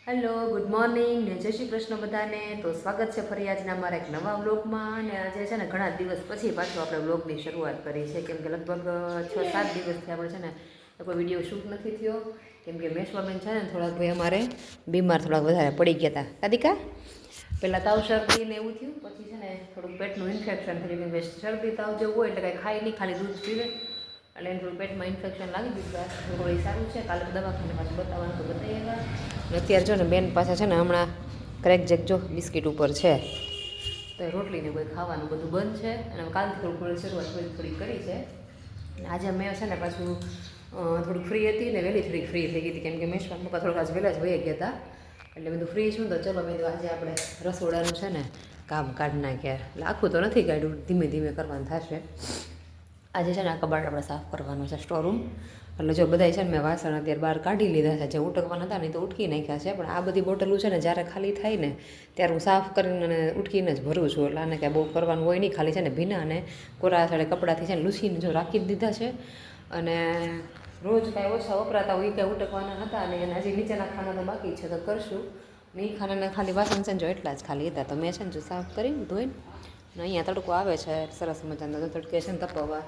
Hello, good morning ને જય શ્રી કૃષ્ણ બધાને. તો સ્વાગત છે ફરી આજના અમારા એક નવા વ્લોગમાં. અને આજે છે ને ઘણા દિવસ પછી પાછું આપણે વ્લોગની શરૂઆત કરી છે, કેમ કે લગભગ 6-7 દિવસથી આપણે છે ને કોઈ વિડીયો શૂટ નથી થયો, કેમ કે મેશ્વાબેન છે ને થોડાક ભાઈ અમારે બીમાર થોડાક વધારે પડી ગયા હતા. કાદિકા પહેલાં તાવ શરદી ને એવું થયું, પછી છે ને થોડુંક પેટનું ઇન્ફેક્શન થયું, કેમ કે શરદી તાવ જેવું હોય એટલે કાંઈ ખાય નહીં, ખાલી દૂધ પીવે એટલે એને થોડું પેટમાં ઇન્ફેક્શન લાગી ગયું. થોડું સારું છે, કાલે દવાખાને પાછું બતાવવાનું તો બતાવી આવ્યા. અત્યારે જો ને બેન પાસે છે ને હમણાં ક્રેક જેક જો બિસ્કિટ ઉપર છે, તો રોટલીને કોઈ ખાવાનું બધું બંધ છે. અને કાલથી થોડું શરૂઆત થોડી કરી છે. આજે મેં છે ને પાછું થોડીક ફ્રી હતી ને વહેલી થોડીક ફ્રી થઈ ગઈ હતી, કેમ કે મેશ્વાન પપ્પા થોડાક આજ વહેલા જ વહી ગયા હતા. એટલે બધું ફ્રી છું તો ચલો મેં આજે આપણે રસોડાનું છે ને કામ કાઢી નાખ્યા. એટલે આખું તો નથી કાઢ્યું, ધીમે ધીમે કરવાનું થશે. આજે છે ને આ કબાટ આપણે સાફ કરવાનું છે, સ્ટોરરૂમ. એટલે જો બધા છે ને મેં વાસણ અત્યારે બહાર કાઢી લીધા છે, જે ઉટકવાના હતા ને તો ઉટકી નાખ્યા છે. પણ આ બધી બોટલું છે ને જ્યારે ખાલી થાય ને ત્યારે હું સાફ કરીને અને ઉટકીને જ ભરું છું. એટલે આને કાંઈ બહુ કરવાનું હોય નહીં, ખાલી છે ને ભીના અને કોરા સાડે કપડાથી છે ને લૂસીને જો રાખી જ દીધા છે. અને રોજ કાંઈ ઓછા વપરાતા હોય એ કાંઈ ઉટકવાના હતા, અને એને હજી નીચેના ખાના તો બાકી છે, તો કરશું. ને એ ખાનાને ખાલી વાસણ છે ને જો એટલા જ ખાલી હતા, તો મેં છે ને જો સાફ કરીને ધોઈને અને અહીંયા તડકો આવે છે સરસ મજાનો, તો તડકે છે ને તપવા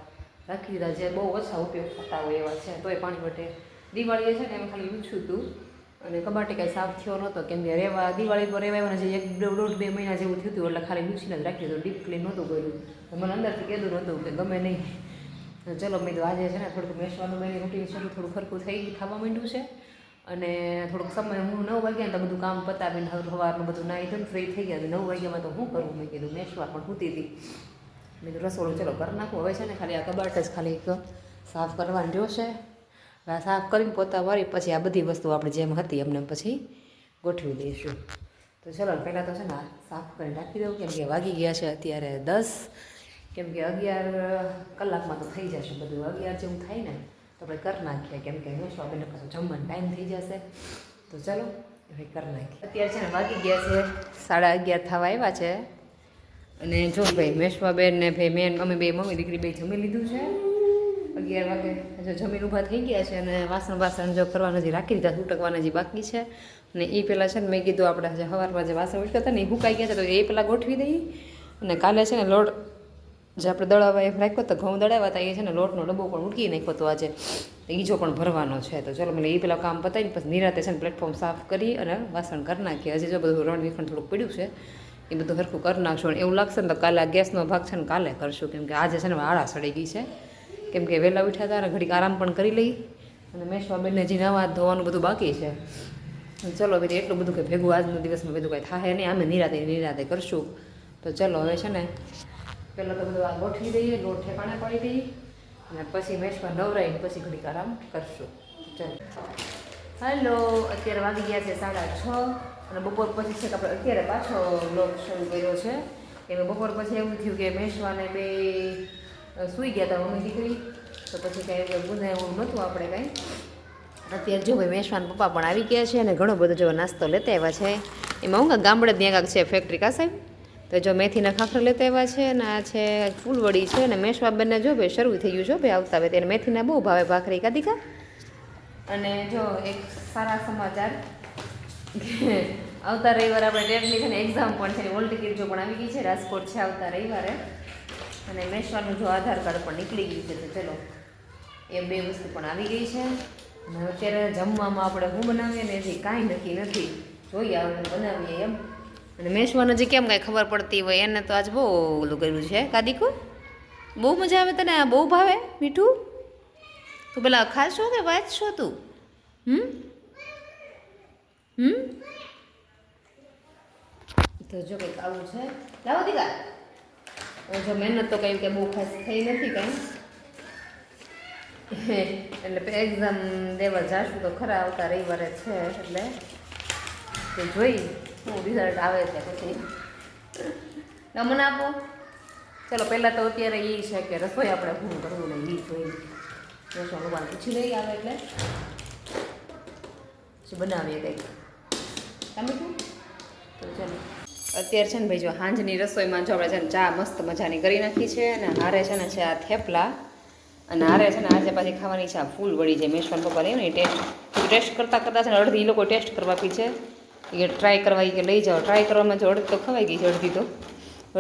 રાખી દીધા. જે બહુ ઓછા ઉપયોગ થતા હોય એવા છે, તોય પાણી વટે. દિવાળીએ છે ને એમ ખાલી લૂછું હતું, અને કબાટે કાંઈ સાફ થયો નહોતો, કેમ કે દિવાળી પર રહેવાના જે 1-1.5-2 મહિના જેવું થયું હતું, એટલે ખાલી લૂછીને જ રાખ્યું હતું, ડીપ ક્લીન નહોતું કર્યું. મને અંદરથી કીધું નહોતું કે ગમે નહીં. ચલો મેં તો આજે છે ને થોડુંક મેશ્વાનું બેની રૂટીન શરૂ થોડું ખરખું થઈ થવા માંડ્યું છે. અને થોડુંક સમય હું 9 વાગ્યા ને તો બધું કામ પતાવીને સવારનું બધું નાહી ધોઈને ફ્રી થઈ ગયા. 9 વાગ્યામાં તો શું કરું, મેં કીધું મેશ્વા પણ સૂતી હતી. મેં તો રસોડું ચલો કરી નાખું. હવે છે ને ખાલી આ કબાટ જ ખાલી એક સાફ કરવાની જોશે. આ સાફ કરીને પોતા વાળી પછી આ બધી વસ્તુ આપણે જેમ હતી એમને પછી ગોઠવી દઈશું. તો ચલો પહેલાં તો છે ને સાફ કરીને રાખી દઉં, કેમ કે વાગી ગયા છે અત્યારે 10, કેમ કે 11 કલાકમાં તો થઈ જશે બધું. 11 જેવું થાય ને તો આપણે કરી નાખીએ, કેમ કે મેશ્વાબેનને પાછું જમવાનો ટાઈમ થઈ જશે. તો ચલો હવે કરી નાખીએ. અત્યારે છે ને વાગી ગયા છે 11:30 થવા આવ્યા છે. અને જો ભાઈ મેશ્વાબેન ને ભાઈ મેન મમ્મી દીકરી બે જમી લીધું છે. 11 વાગે જો જમીન ઊભા થઈ ગયા છે. અને વાસણ જો કરવાના જે રાખી દીધા, ઉટકવાના જે બાકી છે. અને એ પહેલાં છે ને મેં કીધું આપણે જે સવારમાં જે વાસણ ઉટકતા હતા ને એ સુકાઈ ગયા છે, તો એ પહેલાં ગોઠવી દઈએ. અને કાલે છે ને લોટ જે આપણે દળાવા એમ રાખ્યો તો ઘઉં દળાવ્યા હતા, એ છે ને લોટનો ડબ્બો પણ ઉટકી નાખ્યો હતો આજે, તો ઈજો પણ ભરવાનો છે. તો ચલો મને એ પહેલાં કામ પતાવીને પછી નિરાતે છે ને પ્લેટફોર્મ સાફ કરી અને વાસણ કરી નાખીએ. હજી જો બધું રણ વિખંડ થોડુંક પડ્યું છે, એ બધું સરખું કરી નાખશું. અને એવું લાગશે ને તો કાલે આ ગેસનો ભાગ છે ને કાલે કરશું, કેમ કે આજે છે ને આળા સડી ગઈ છે, કેમ કે વહેલા ઉઠ્યા હતા અને ઘડીક આરામ પણ કરી લઈ. અને મેશ્વાબેનને હજી નવા ધોવાનું બધું બાકી છે. ચલો ભાઈ એટલું બધું કે ભેગું આજના દિવસમાં બધું કાંઈ થાય નહીં, અમે નિરાતે કરશું. તો ચલો હવે છે ને પહેલાં તો બધું આ ગોઠવી દઈએ, લોટ ઠેકાણે પાડી દઈએ, અને પછી મેશ્વા નવરાઈને પછી ઘડીક આરામ કરશું. ચાલો હેલો, અત્યારે વાગી ગયા છે 6:30. અને બપોર પછી છે કે આપણે અત્યારે પાછો બ્લોગ શરૂ કર્યો છે, કે બપોર પછી એવું થયું કે મેશ્વાને બે સૂઈ ગયા હતા મમ્મી દીકરી, તો પછી કાંઈ ગુને એવું નહોતું આપણે કાંઈ. અત્યારે જો ભાઈ મેશ્વાન પપ્પા પણ આવી ગયા છે, અને ઘણો બધો જો નાસ્તો લેતા આવ્યા છે. એમાં હું ગામડે ત્યાં કાંક છે ફેક્ટરી કા સાહેબ, તો જો મેથીના ખાખરા લેતા આવ્યા છે. અને આ છે ફૂલવડી છે. અને મેશ્વાબેનને જો ભાઈ શરૂ થઈ ગયું છે ભાઈ આવતા આવે તેને મેથીના બહુ ભાવે ભાખરી કાદીકા. અને જો એક સારા સમાચાર, આવતા રવિવારે આપણે ટેટની છે ને એક્ઝામ પણ છે, હોલ ટિકિટ જો પણ આવી ગઈ છે, રાજકોટ છે આવતા રવિવારે. અને મેશ્વાનું જો આધાર કાર્ડ પણ નીકળી ગયું છે, તો ચલો એ બે વસ્તુ પણ આવી ગઈ છે. અને અત્યારે જમવામાં આપણે શું બનાવીએ ને એથી કાંઈ નક્કી નથી, જોઈએ આપણે બનાવીએ એમ. અને મેશ્વાને હજી કેમ કાંઈ ખબર પડતી હોય, એને તો આજ બહુ ઓલું કર્યું છે કાદીકો. બહુ મજા આવે તને, આ બહુ ભાવે મીઠું. તું પેલા ખાશો કે વાંચશો તું? તો જો કંઈક આવું છે. લાવો દીકા. જો મહેનત તો કંઈ કે બહુ ખાસ થઈ નથી કાંઈ, એટલે એક્ઝામ દેવા જાશું તો ખરા આવતા રવિવારે છે. એટલે તો જોઈ શું રિઝલ્ટ આવે છે પછી મને આપો. ચલો પહેલાં તો અત્યારે એ છે કે રસોઈ આપણે શું કરવું ને એ જોઈ ભગવાન પૂછી લઈ આવે એટલે પછી બનાવીએ કંઈક ટામેટું. તો ચાલો અત્યારે છે ને ભાઈ જો સાંજની રસોઈમાં જો આપણે છે ને ચા મસ્ત મજાની કરી નાખી છે. અને હારે છે ને છે આ થેપલા, અને હારે છે ને આજે પાછી ખાવાની છે આ ફૂલ વળી છે. મેશ્વાન પપ્પાને ને ટેસ્ટ કરતાં છે ને અડધી એ લોકો ટેસ્ટ કરવા પી છે. એ ટ્રાય કરવા કે લઈ જાઓ. ટ્રાય કરવામાં જો અડધી તો ખવાઈ ગઈ છે,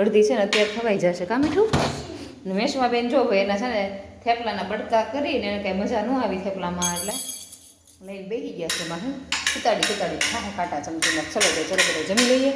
અડધી છે ને અત્યારે ખવાઈ જશે. કાં મીઠું ને મેશમાં બેન જો ભાઈ એના છે ને થેપલાના બટકા કરીને એને કાંઈ મજા ન આવી થેપલામાં, એટલે લઈને બેસી ગયા છે એમાં. હું કુતાડી ખા કાંટા ચમચીમાં. ચલો બધા જમી લઈએ.